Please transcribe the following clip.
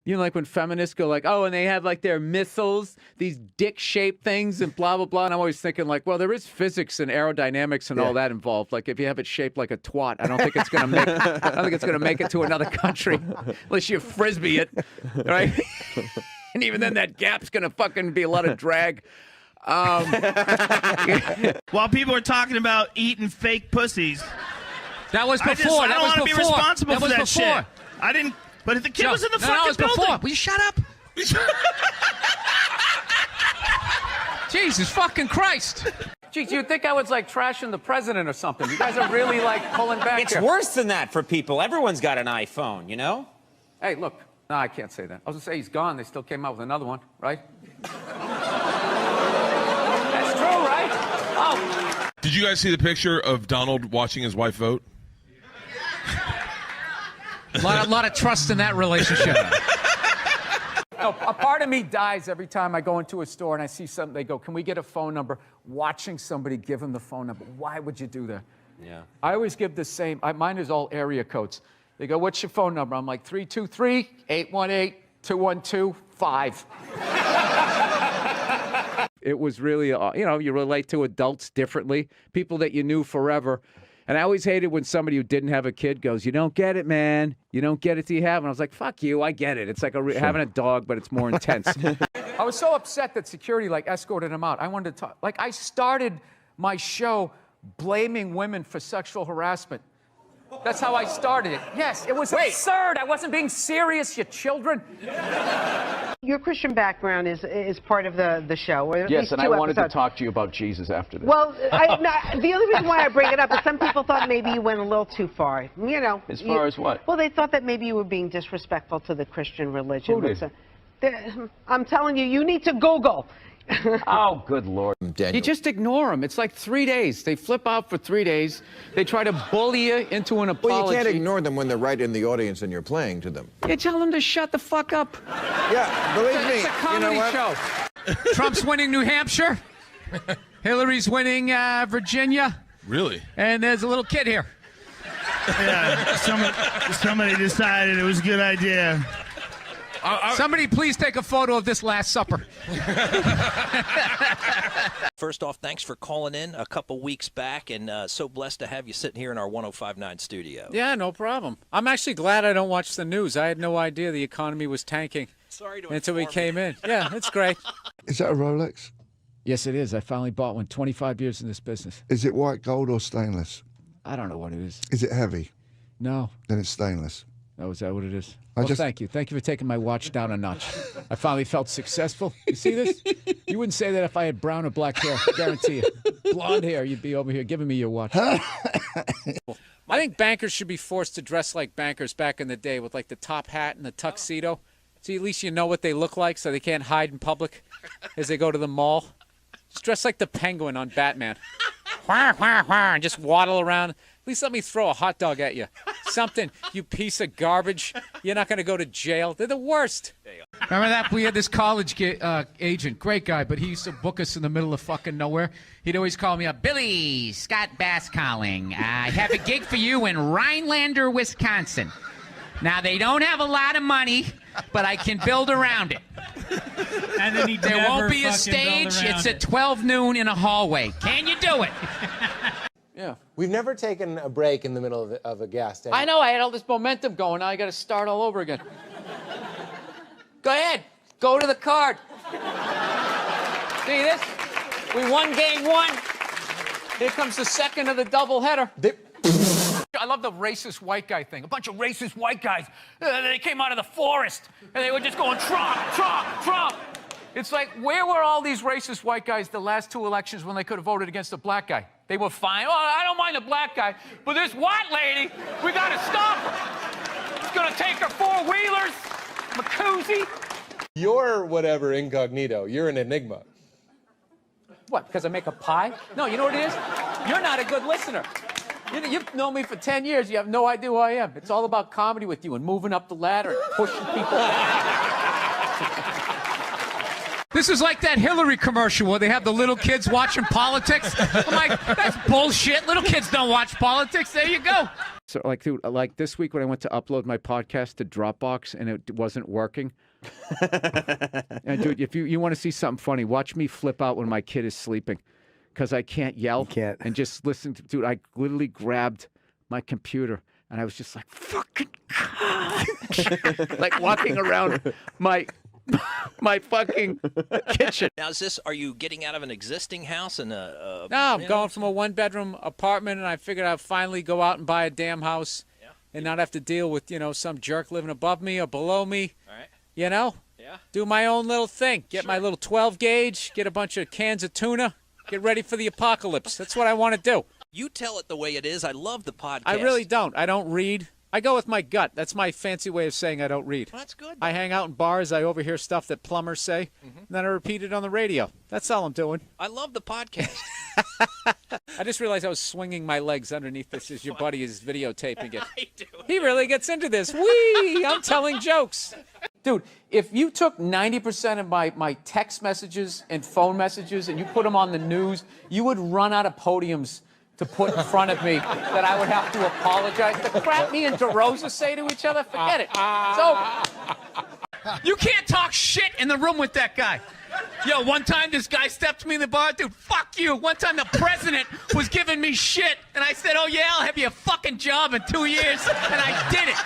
You know, like when feminists go like, oh, and they have like their missiles, these dick-shaped things and blah, blah, blah. And I'm always thinking like, well, there is physics and aerodynamics and all that involved. Like if you have it shaped like a twat, I don't think it's going to make it to another country unless you frisbee it, right? And even then that gap's going to fucking be a lot of drag. While people are talking about eating fake pussies. That was before. I don't want to be responsible for that shit. I didn't. But if the kid was in the fucking building. Before. Will you shut up? Jesus fucking Christ. Geez, you'd think I was like trashing the president or something. You guys are really like pulling back It's here. worse than that for people. Everyone's got an iPhone, you know? Hey, look. No, I can't say that. I was going to say he's gone. They still came out with another one, right? That's true, right? Oh. Did you guys see the picture of Donald watching his wife vote? A lot of trust in that relationship. No, a part of me dies every time I go into a store and I see something. They go, can we get a phone number? Watching somebody give them the phone number. Why would you do that? Yeah. I always give the same. Mine is all area codes. They go, what's your phone number? I'm like, 323-818-212-5. It was really, you know, you relate to adults differently, people that you knew forever. And I always hated when somebody who didn't have a kid goes, you don't get it, man. You don't get it till you have it. And I was like, fuck you, I get it. It's like having a dog, but it's more intense. I was so upset that security like escorted him out. I wanted to talk. Like I started my show blaming women for sexual harassment. That's how I started it. Yes, it was absurd. I wasn't being serious, you children. Your Christian background is part of the show. Or at Yes, least and two I wanted episodes. to talk to you about Jesus after this. Well, the only reason why I bring it up is some people thought maybe you went a little too far. You know. As far as what? Well, they thought that maybe you were being disrespectful to the Christian religion. Who did? I'm telling you, you need to Google. Oh, good Lord. You just ignore them. It's like 3 days. They flip out for 3 days. They try to bully you into an apology. Well, you can't ignore them when they're right in the audience and you're playing to them. You tell them to shut the fuck up. Yeah, believe me. It's a comedy show. Trump's winning New Hampshire. Hillary's winning Virginia. Really? And there's a little kid here. Yeah, somebody decided it was a good idea. Somebody please take a photo of this Last Supper. First off, thanks for calling in a couple weeks back, and so blessed to have you sitting here in our 105.9 studio. Yeah, no problem. I'm actually glad I don't watch the news. I had no idea the economy was tanking until we came in. Yeah, it's great. Is that a Rolex? Yes, it is. I finally bought one. 25 years in this business. Is it white gold or stainless? I don't know what it is. Is it heavy? No. Then it's stainless. Oh, is that what it is? Well, thank you. Thank you for taking my watch down a notch. I finally felt successful. You see this? You wouldn't say that if I had brown or black hair. Guarantee you. Blonde hair, you'd be over here giving me your watch. I think bankers should be forced to dress like bankers back in the day with like the top hat and the tuxedo. So at least you know what they look like so they can't hide in public as they go to the mall. Just dress like the Penguin on Batman. And just waddle around. At least let me throw a hot dog at you. Something, you piece of garbage. You're not going to go to jail. They're the worst. Remember that? We had this college agent, great guy, but he used to book us in the middle of fucking nowhere. He'd always call me up, Billy, Scott Bass calling. I have a gig for you in Rhinelander, Wisconsin. Now, they don't have a lot of money, but I can build around it. And then There won't be a stage. It's at 12 noon in a hallway. Can you do it? Yeah. We've never taken a break in the middle of a gas tank. I know. I had all this momentum going. Now I got to start all over again. Go ahead. Go to the card. See this? We won game one. Here comes the second of the doubleheader. I love the racist white guy thing. A bunch of racist white guys. They came out of the forest, and they were just going, Trump, Trump, Trump. It's like, where were all these racist white guys the last two elections when they could have voted against a black guy? They were fine. Oh, I don't mind the black guy, but this white lady, we got to stop her. She's going to take her four-wheelers, Macuzzi. You're whatever incognito. You're an enigma. What, because I make a pie? No, you know what it is? You're not a good listener. You've known me for 10 years. You have no idea who I am. It's all about comedy with you and moving up the ladder and pushing people This is like that Hillary commercial where they have the little kids watching politics. I'm like, that's bullshit. Little kids don't watch politics. There you go. So, like, dude, like this week when I went to upload my podcast to Dropbox and it wasn't working. And, dude, if you want to see something funny, watch me flip out when my kid is sleeping because I can't yell. You can't. And just listen to, dude, I literally grabbed my computer and I was just like, fucking God. Like walking around my fucking kitchen. Now, are you getting out of an existing house and No, I'm going from a one-bedroom apartment, and I figured I'd finally go out and buy a damn house and not have to deal with, some jerk living above me or below me. All right. Yeah. Do my own little thing. Get my little 12 gauge, get a bunch of cans of tuna, get ready for the apocalypse. That's what I want to do. You tell it the way it is. I love the podcast. I really don't. I don't read. I go with my gut. That's my fancy way of saying I don't read. Well, that's good. I hang out in bars. I overhear stuff that plumbers say, and then I repeat it on the radio. That's all I'm doing. I love the podcast. I just realized I was swinging my legs underneath this as your buddy is videotaping it. I do. He really gets into this. Whee! I'm telling jokes. Dude, if you took 90% of my text messages and phone messages and you put them on the news, you would run out of podiums to put in front of me that I would have to apologize. The crap me and DeRosa say to each other, forget it. It's over. You can't talk shit in the room with that guy. Yo, one time this guy stepped to me in the bar, dude, fuck you. One time the president was giving me shit, and I said, oh yeah, I'll have you a fucking job in 2 years, and I did it.